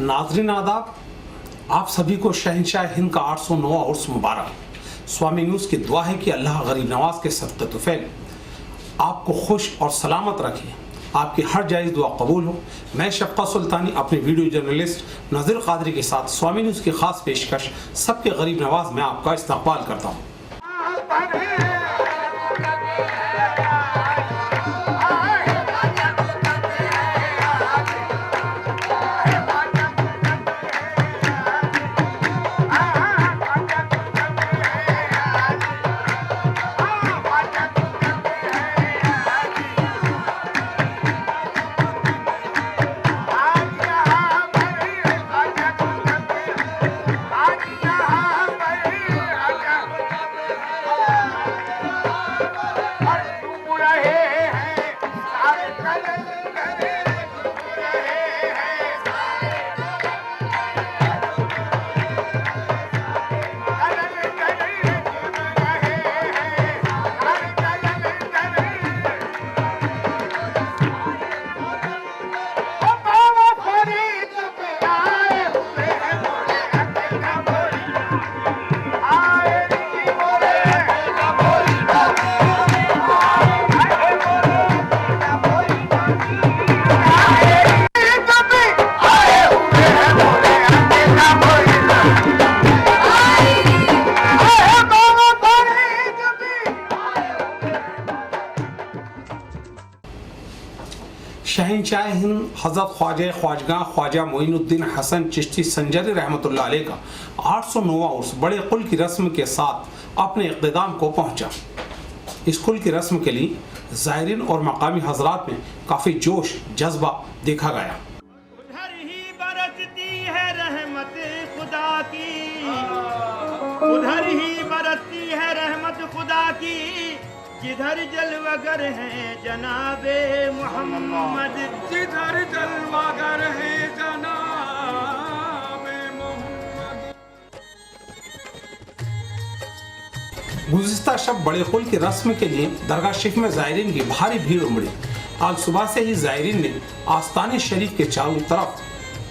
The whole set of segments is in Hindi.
नाज़रीन आदाब, आप सभी को शहंशाह हिंद का 809वां उर्स मुबारक। स्वामी न्यूज़ की दुआ है कि अल्लाह गरीब नवाज के सदक़े तुफ़ैल आपको खुश और सलामत रखे, आपकी हर जायज़ दुआ कबूल हो। मैं शफ़क़त सुल्तानी अपने वीडियो जर्नलिस्ट नज़ीर क़ादरी के साथ स्वामी न्यूज़ की ख़ास पेशकश सबके गरीब नवाज में आपका इस्तक़बाल करता हूँ। शहंशाह हिंद हज़रत ख्वाजा मोइनुद्दीन हसन चिश्ती संजरी रहमतुल्लाह अलैह का 809वां उर्स बड़े कुल की रस्म के साथ अपने इख्तिताम को पहुंचा। इस कुल की रस्म के लिए ज़ायरीन और मकामी हजरात में काफ़ी जोश जज्बा देखा गया। उधर ही बरसती है रहमत खुदा की, उधर ही बरसती है रहमत खुदा की, जिधर जलवागर है जनाबे मोहम्मद, जिधर जलवागर है जनाबे मोहम्मद। गुज़िश्ता शब बड़े कुल की रस्म के लिए दरगाह शरीफ में ज़ायरीन की भारी भीड़ उमड़ी। आज सुबह से ही ज़ायरीन ने आस्ताने शरीफ के चारों तरफ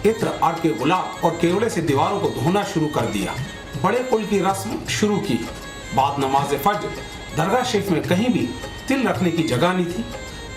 इत्र, अर्के गुलाब और केवड़े से दीवारों को धोना शुरू कर दिया। बड़े कुल की रस्म शुरू की। बाद नमाज फज्र दरगाह शरीफ में कहीं भी तिल रखने की जगह नहीं थी।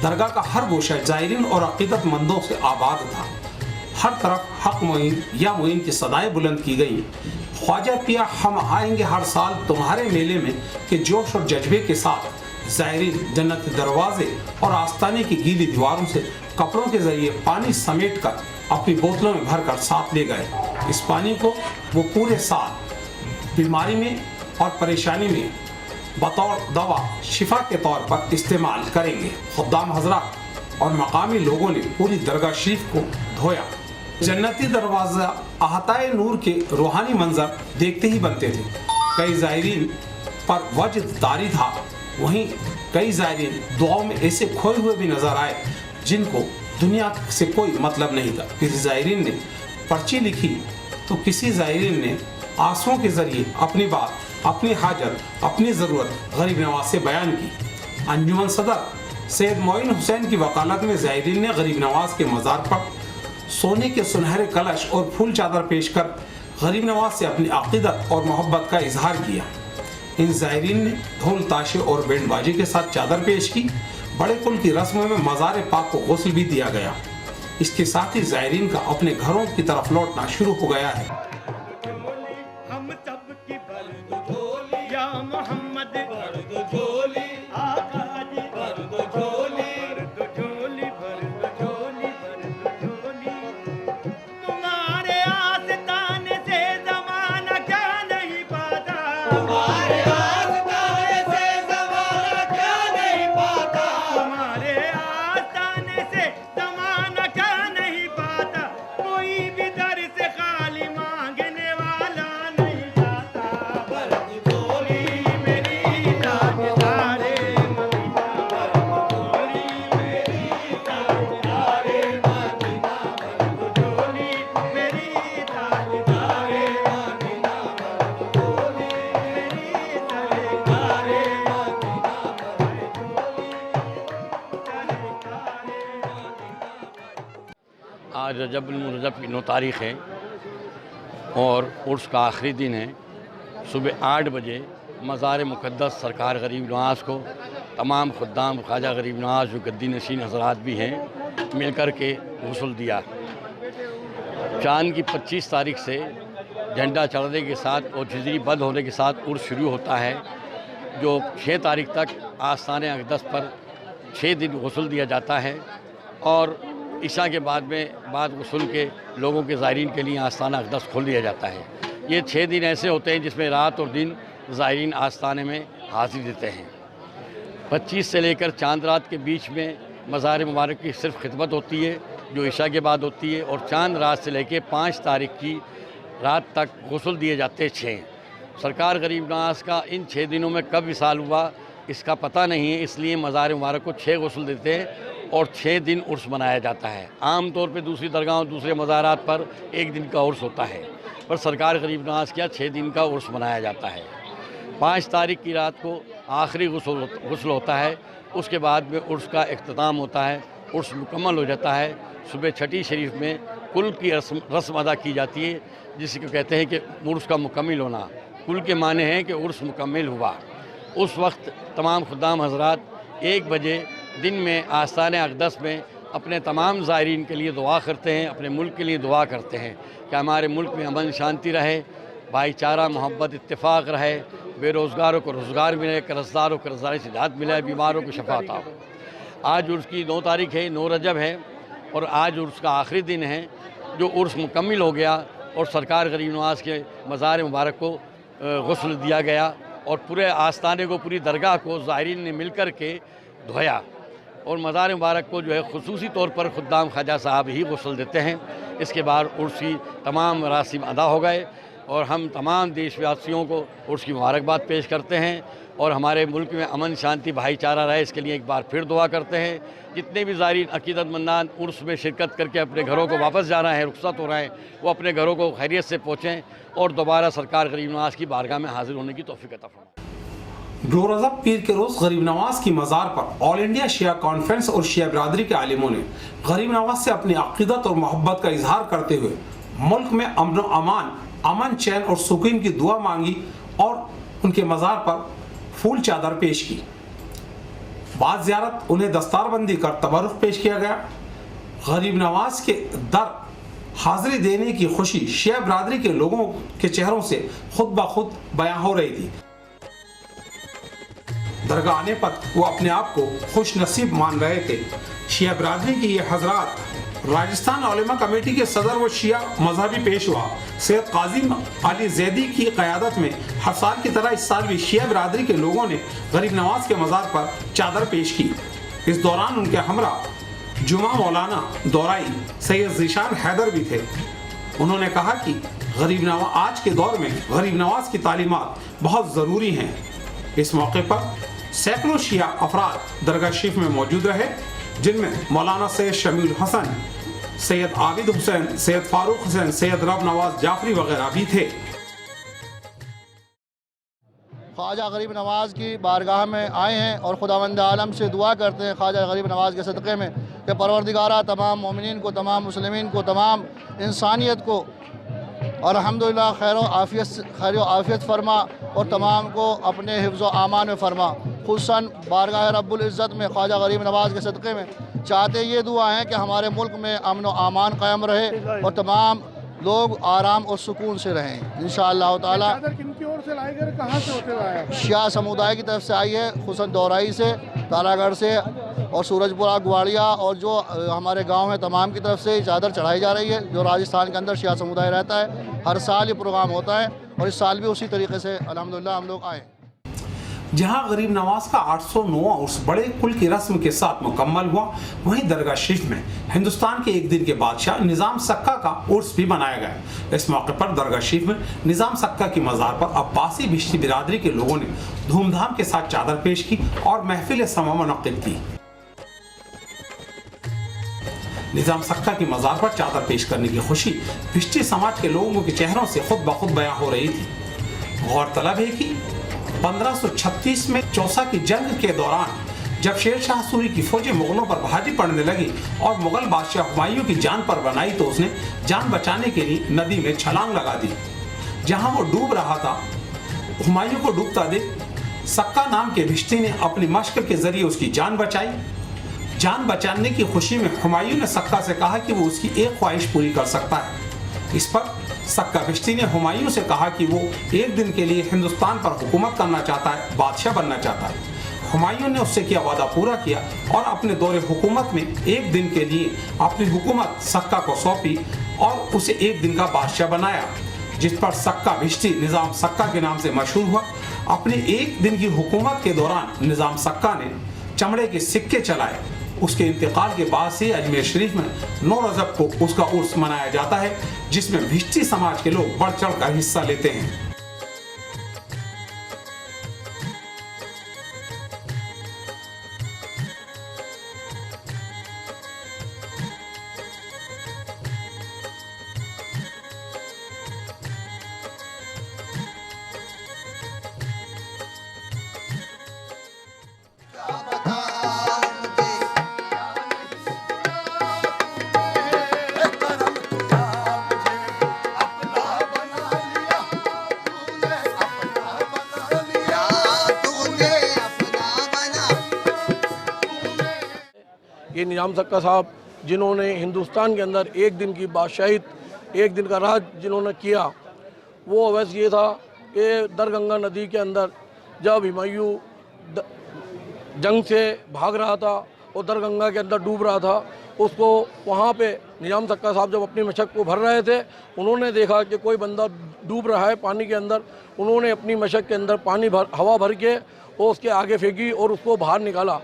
दरगाह का हर गोशा ज़ायरीन और अक़ीदतमंदों से आबाद था। हर तरफ हक मोइन या मोइन की सदाएं बुलंद की गई। ख्वाजा पिया हम आएंगे हर साल तुम्हारे मेले में के जोश और जज्बे के साथ ज़ायरीन जन्नत के दरवाजे और आस्ताने की गीली दीवारों से कपड़ों के जरिए पानी समेट कर अपनी बोतलों में भर कर साथ ले गए। इस पानी को वो पूरे साल बीमारी में और परेशानी में बतौर दवा शिफा के तौर पर इस्तेमाल करेंगे। खुद्दाम हजरात और मकामी लोगों ने पूरी दरगाह शरीफ को धोया। जन्नती दरवाज़ा अहताए नूर के रूहानी मंजर देखते ही बनते थे। कई ज़ायरीन पर वजद तारी था, वहीं कई ज़ायरीन दुआओं में ऐसे खोए हुए भी नजर आए जिनको दुनिया से कोई मतलब नहीं था। किसी ज़ायरीन ने पर्ची लिखी तो किसी ज़ायरीन ने आंसुओं के जरिए अपनी बात, अपनी हाजत, अपनी ज़रूरत गरीब नवाज से बयान की। अंजुमन सदर सैयद मोइन हुसैन की वकालत में ज़ायरीन ने गरीब नवाज के मज़ार पर सोने के सुनहरे कलश और फूल चादर पेश कर गरीब नवाज से अपनी अक़ीदत और मोहब्बत का इजहार किया। इन ज़ायरीन ने ढोल ताशे और बैंड बाजे के साथ चादर पेश की। बड़े कुल की रस्म में मज़ार पाक को गुस्ल भी दिया गया। इसके साथ ही ज़ायरीन का अपने घरों की तरफ लौटना शुरू हो गया है। हम सब की भर दो झोली या मोहम्मद, भर दो झोली आका जी, भर दो झोली, भर दो झोली, भर दो झोली, भर दो झोली। तुम्हारे आस्ताने से ज़माना क्या नहीं पाता, तुम्हारे आस्ताने से ज़माना क्या नहीं पाता, तुम्हारे आस्ताने से ज़माना क्या नहीं पाता। कोई भी दर से खाली मांग आज रजब की 9 तारीख़ है और उर्स का आखिरी दिन है। सुबह 8 बजे मज़ार मुक़द्दस सरकार गरीब नवाज़ को तमाम खुद्दाम ख्वाजा गरीब नवाज़ जो गद्दी नशीन हज़रात भी हैं मिल कर के गुस्ल दिया। चाँद की 25 तारीख़ से झंडा चढ़ने के साथ और झिझरी बंद होने के साथ उर्स शुरू होता है, जो 6 तारीख़ तक आस्ताने अक़दस पर 6 दिन गुस्ल दिया जाता है और इशा के बाद गुस्ल के लोगों के ज़ायरीन के लिए आस्ताना अक़दस खोल दिया जाता है। ये 6 दिन ऐसे होते हैं जिसमें रात और दिन ज़ायरीन आस्ताने में हाज़िर देते हैं। 25 से लेकर चांद रात के बीच में मज़ार मुबारक की सिर्फ खिदमत होती है जो इशा के बाद होती है, और चांद रात से लेकर 5 तारीख़ की रात तक गुस्ल दिए जाते हैं 6। सरकार गरीब नवाज़ का इन 6 दिनों में कब विसाल हुआ इसका पता नहीं है, इसलिए मज़ार मुबारक को 6 गुस्ल देते हैं और 6 दिन उर्स मनाया जाता है। आम तौर पे दूसरी दरगाहों दूसरे मज़ारात पर 1 दिन का उर्स होता है, पर सरकार गरीब नवाज़ का 6 दिन का उर्स मनाया जाता है। 5 तारीख़ की रात को आखिरी गुस्ल होता है, उसके बाद में उर्स का इख्तिताम होता है, उर्स मुकम्मल हो जाता है। सुबह छठी शरीफ में कुल की रस्म अदा की जाती है, जिसको कहते हैं कि उर्स का मुकम्मिल होना। कुल के माने हैं कि उर्स मुकम्मिल हुआ। उस वक्त तमाम खुद्दाम हज़रात 1 बजे दिन में आस्ताने अक़दस में अपने तमाम ज़ायरीन के लिए दुआ करते हैं, अपने मुल्क के लिए दुआ करते हैं कि हमारे मुल्क में अमन शांति रहे, भाईचारा मोहब्बत इत्तेफाक रहे, बेरोज़गारों को रोज़गार मिले, कर्ज़दारों को कर्ज़दारी से निजात मिले, बीमारों को शफा अता हो। आज उर्स की 9 तारीख़ है, 9 रजब है और आज उर्स का आखिरी दिन है जो उर्स मुकम्मिल हो गया और सरकार गरीब नवाज़ के मज़ार मुबारक को गुस्ल दिया गया और पूरे आस्ताने को, पूरी दरगाह को ज़ायरीन ने मिल कर के धोया और मज़ार मुबारक को जो है ख़ुसूसी तौर पर खुद्दाम ख्वाजा साहब ही गुस्ल देते हैं। इसके बाद उर्स की तमाम मरासिम अदा हो गए और हम तमाम देशवासियों को उर्स की मुबारकबाद पेश करते हैं और हमारे मुल्क में अमन शांति भाईचारा रहे, इसके लिए एक बार फिर दुआ करते हैं। जितने भी ज़ायरीन अक़ीदतमंदान उर्स में शिरकत करके अपने घरों को वापस जा रहे हैं, रुखसत हो रहे हैं, वो अपने घरों को खैरियत से पहुँचें और दोबारा सरकार गरीब नवाज़ की बारगाह में हाजिर होने की तौफीक अता फरमाएं। 2 रजब पीर के रोज़ गरीब नवाज की मज़ार पर ऑल इंडिया शिया कॉन्फ्रेंस और शिया बिरादरी के आलिमों ने गरीब नवाज से अपनी अक़ीदत और मोहब्बत का इजहार करते हुए मुल्क में अमन चैन और सुकून की दुआ मांगी और उनके मज़ार पर फूल चादर पेश की। बाद ज़ियारत उन्हें दस्तारबंदी कर तबरुक पेश किया गया। गरीब नवाज के दर हाजिरी देने की खुशी शिया बिरादरी के लोगों के चेहरों से खुद ब खुद बयां हो रही थी। दरगाह आने पर वो अपने आप को खुश नसीब मान रहे थे। शिया बिरादरी के ये हजरात राजस्थान उलेमा कमेटी के सदर व शिया मजहबी पेशवा सैयद काजिम अली जैदी की क़यादत में हर साल की तरह इस साल भी शिया बिरादरी के लोगों ने गरीब नवाज के मज़ार पर चादर पेश की। इस दौरान उनके हमरा जुमा मौलाना दौराई सैयद ज़ीशान हैदर भी थे। उन्होंने कहा कि आज के दौर में गरीब नवाज की तालीमात बहुत ज़रूरी हैं। इस मौके पर सैकड़ों शिया अफराद दरगाह शरीफ में मौजूद रहे, जिनमें मौलाना सैयद शमील हसन, सैयद आबिद हुसैन, सैयद फारूक हुसैन, सैयद रब नवाज जाफरी वगैरह भी थे। ख्वाजा गरीब नवाज़ की बारगाह में आए हैं और खुदावंद आलम से दुआ करते हैं ख्वाजा गरीब नवाज़ के सदक़े में कि परवरदिगारा तमाम मोमिनीन को, तमाम मुस्लिमीन को, तमाम इंसानियत को और अल्हम्दुलिल्लाह खैर आफ़ियत फरमा और तमाम को अपने हिफ्ज़ व आमान में फरमा। खुसूसन बारगाह रब्बुल इज़्ज़त में ख्वाजा गरीब नवाज़ के सदक़े में चाहते ये दुआ है कि हमारे मुल्क में अमन व आमान कायम रहे और तमाम लोग आराम और सुकून से रहें इंशाअल्लाह ताला। किनकी ओर से लाई गए, कहाँ से होते हुए आया? शिया समुदाय की तरफ से आई है, खुसूसन दौराई से, तारागढ़ से और सूरजपुरा, ग्वाड़िया और जो हमारे गांव हैं तमाम की तरफ से चादर चढ़ाई जा रही है। जो राजस्थान के अंदर शिया समुदाय रहता है, हर साल ये प्रोग्राम होता है और इस साल भी उसी तरीके से अल्हम्दुलिल्लाह हम लोग आए। जहां गरीब नवाज का 809वां उर्स बड़े कुल की रस्म के साथ मुकम्मल हुआ, वहीं दरगाह शरीफ में हिंदुस्तान के एक दिन के बादशाह निज़ाम सक्का का उर्स भी मनाया गया। इस मौके पर दरगाह शरीफ में निज़ाम सक्का की मज़ार पर अब्बासी भिश्ती बिरादरी के लोगों ने धूमधाम के साथ चादर पेश की और महफिल समा मुनक़्क़िद की। निज़ाम सक्का की मज़ार पर चादर पेश करने की खुशी भिश्ती समाज के लोगों के चेहरों से खुद ब खुद बयां हो रही थी। गौरतलब है कि 1536 में चौसा की जंग के दौरान जब शेर शाह सूरी की फौजें मुगलों पर भारी पड़ने लगी और मुगल बादशाह हुमायूं की जान पर बनाई तो उसने जान बचाने के लिए नदी में छलांग लगा दी। जहां वो डूब रहा था, हुमायूं को डूबता देख सक्का नाम के भिश्ती ने अपनी मश्क के जरिए उसकी जान बचाई। जान बचाने की खुशी में हुमायूं ने सक्का से कहा कि वो उसकी एक ख्वाहिश पूरी कर सकता है। इस पर सक्का भिश्ती ने हुमायूं से कहा कि वो एक दिन के लिए हिंदुस्तान पर हुकूमत करना चाहता है, बादशाह बनना चाहता है। हुमायूं ने उससे किया वादा पूरा किया और अपने दौरे हुकूमत में एक दिन के लिए अपनी हुकूमत सक्का को सौंपी और उसे एक दिन का बादशाह बनाया, जिस पर सक्का भिश्ती निज़ाम सक्का के नाम से मशहूर हुआ। अपने एक दिन की हुकूमत के दौरान निज़ाम सक्का ने चमड़े के सिक्के चलाए। उसके इंतकाल के बाद से अजमेर शरीफ में 9 रजब को उसका उर्स मनाया जाता है, जिसमें भिश्ती समाज के लोग बढ़ चढ़ कर हिस्सा लेते हैं। ये निज़ाम सक्का साहब जिन्होंने हिंदुस्तान के अंदर एक दिन की बादशाही, एक दिन का राज जिन्होंने किया, वो अवैध ये था कि दरगंगा नदी के अंदर जब हुमायूं जंग से भाग रहा था और दरगंगा के अंदर डूब रहा था, उसको वहाँ पे निज़ाम सक्का साहब जब अपनी मशक को भर रहे थे, उन्होंने देखा कि कोई बंदा डूब रहा है पानी के अंदर। उन्होंने अपनी मशक के अंदर हवा भर के और उसके आगे फेंकी और उसको बाहर निकाला,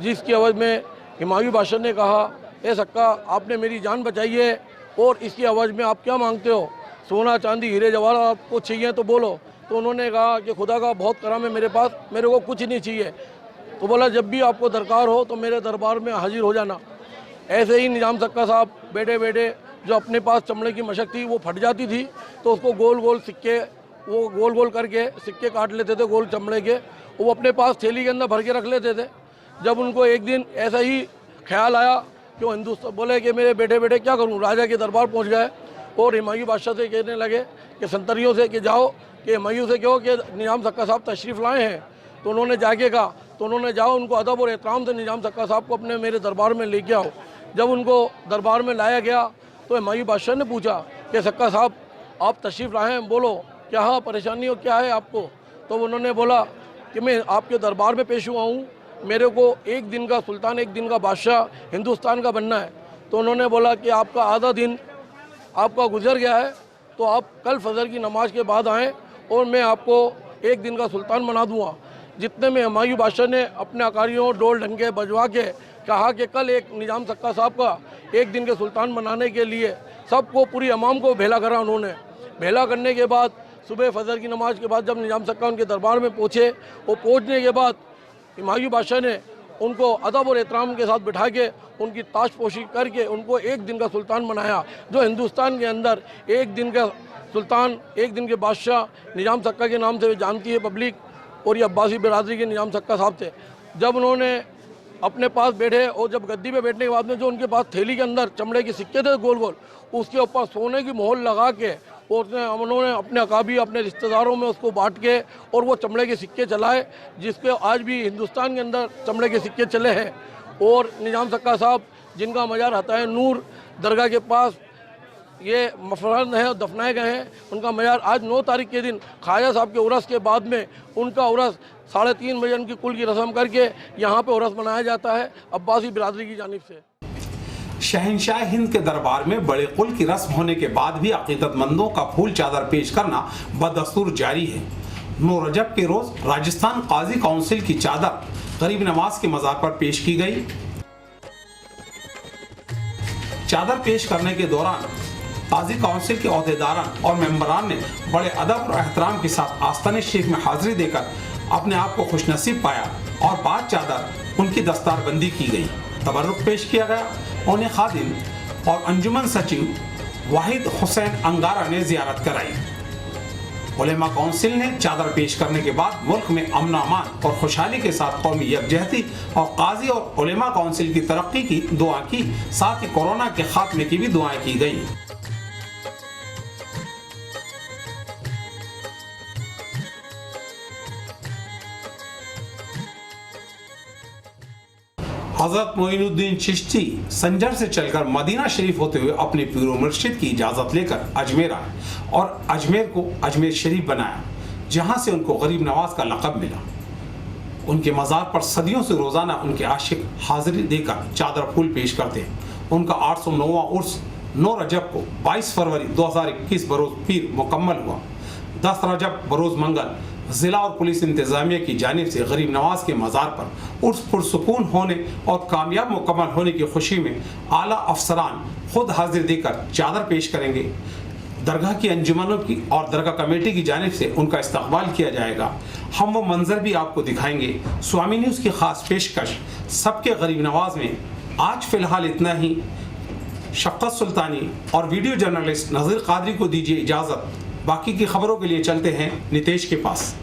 जिसकी एवज में हुमायूं बादशाह ने कहा, ए सक्का, आपने मेरी जान बचाई है और इसकी एवज में आप क्या मांगते हो? सोना चांदी हीरे जवाहरात आपको चाहिए तो बोलो। तो उन्होंने कहा कि खुदा का बहुत करम है मेरे पास, मेरे को कुछ नहीं चाहिए। तो बोला, जब भी आपको दरकार हो तो मेरे दरबार में हाजिर हो जाना। ऐसे ही निज़ाम सक्का साहब बैठे बैठे जो अपने पास चमड़े की मशक थी वो फट जाती थी, तो उसको गोल गोल सिक्के, वो गोल गोल करके सिक्के काट लेते थे गोल चमड़े के, वो अपने पास थैली के अंदर भर के रख लेते थे। जब उनको एक दिन ऐसा ही ख्याल आया कि वो हिंदुस्तान, बोले कि मेरे बैठे बैठे क्या करूं, राजा के दरबार पहुंच गए और हुमायूं बादशाह से कहने लगे कि संतरियों से कि जाओ कि हुमायूं से कहो कि निज़ाम सक्का साहब तशरीफ़ लाए हैं। तो उन्होंने जाके कहा, तो उन्होंने जाओ उनको अदब और एहतराम से निज़ाम सक्का साहब को अपने मेरे दरबार में लेके आओ। जब उनको दरबार में लाया गया तो हुमायूं बादशाह ने पूछा कि सक्का साहब आप तशरीफ़ लाए हैं, बोलो क्या परेशानी हो, क्या है आपको? तो उन्होंने बोला कि मैं आपके दरबार में पेश हुआ हूँ, मेरे को एक दिन का सुल्तान, एक दिन का बादशाह हिंदुस्तान का बनना है। तो उन्होंने बोला कि आपका आधा दिन आपका गुजर गया है, तो आप कल फजर की नमाज के बाद आएँ और मैं आपको एक दिन का सुल्तान बना दूँगा। जितने में हुमायूं बादशाह ने अपने अकारियों डोल ढंके बजवा के कहा कि कल एक निज़ाम सक्का साहब का एक दिन के सुल्तान बनाने के लिए सबको, पूरी अवाम को भेला करा। उन्होंने भेला करने के बाद सुबह फजर की नमाज के बाद जब निज़ाम सक्का उनके दरबार में पहुँचे, वो पहुँचने के बाद हुमायूं बादशाह ने उनको अदब और एहतराम के साथ बिठा के उनकी ताशपोशी करके उनको एक दिन का सुल्तान बनाया। जो हिंदुस्तान के अंदर एक दिन का सुल्तान, एक दिन के बादशाह निज़ाम सक्का के नाम से जानती है पब्लिक, और ये अब्बासी बिरादरी के निज़ाम सक्का साहब थे। जब उन्होंने अपने पास बैठे और जब गद्दी पे बैठने के बाद में जो उनके पास थैली के अंदर चमड़े के सिक्के थे गोल गोल, उसके ऊपर सोने की मोहर लगा के और उन्होंने अपने अकाबी, अपने रिश्तेदारों में उसको बांट के और वो चमड़े के सिक्के चलाए, जिसके आज भी हिंदुस्तान के अंदर चमड़े के सिक्के चले हैं। और निज़ाम सक्का साहब जिनका मज़ार हताए नूर दरगाह के पास ये मफरन है और दफनाए गए हैं, उनका मज़ार आज 9 तारीख के दिन ख्वाजा साहब के उर्स के बाद में उनका उर्स 3:30 बजे उनकी कुल की रस्म करके यहाँ पे उर्स मनाया जाता है अब्बासी बिरादरी की जानिब से। शहंशाह हिंद के दरबार में बड़े कुल की रस्म होने के बाद भी अकीदतमंदों का फूल चादर पेश करना बदस्तूर जारी है। 9 रजब के रोज राजस्थान काजी काउंसिल की चादर गरीब नवाज के मज़ार पर पेश की गई। चादर पेश करने के दौरान काजी काउंसिल के अहदेदारान और मेंबरान ने बड़े अदब और एहतराम के साथ आस्ताने शरीफ में हाजिरी देकर अपने आप को खुशनसीब पाया और बाद चादर उनकी दस्तारबंदी की गई, तबर्रुक पेश किया गया। उन्हें खादिम और अंजुमन सचिव वाहिद हुसैन अंगारा ने जियारत कराई। उलेमा काउंसिल ने चादर पेश करने के बाद मुल्क में अमन अमान और खुशहाली के साथ कौमी यकजहती और काजी और उलेमा काउंसिल की तरक्की की दुआ की, साथ ही कोरोना के खात्मे की भी दुआएं की गई। हज़रत मोइनुद्दीन चिश्ती संजर से चलकर मदीना शरीफ होते हुए अपने पीर व मुर्शिद की इजाज़त लेकर अजमेर आए और अजमेर को अजमेर शरीफ बनाया, जहां से उनको गरीब नवाज का लक़ब मिला। उनके मज़ार पर सदियों से रोज़ाना उनके आशिक हाज़िरी देकर चादर फूल पेश करते हैं। उनका 809वां उर्स 9 रजब को 22 फरवरी 2021 बरोज़ पीर मुकम्मल हुआ। 10 रजब बरोज़ मंगल ज़िला और पुलिस इंतज़ामिया की जानिब से गरीब नवाज के मज़ार पर उर्स पुरसुकून होने और कामयाब मुकम्मल होने की खुशी में आला अफसरान खुद हाजिर देकर चादर पेश करेंगे। दरगाह की अंजुमनों की और दरगाह कमेटी की जानिब से उनका इस्तकबाल किया जाएगा। हम वो मंजर भी आपको दिखाएंगे। स्वामी न्यूज़ की खास पेशकश सबके गरीब नवाज में आज फ़िलहाल इतना ही। शफ़क़त सुल्तानी और वीडियो जर्नलिस्ट नज़ीर कादरी को दीजिए इजाज़त। बाकी की खबरों के लिए चलते हैं नितेश के पास।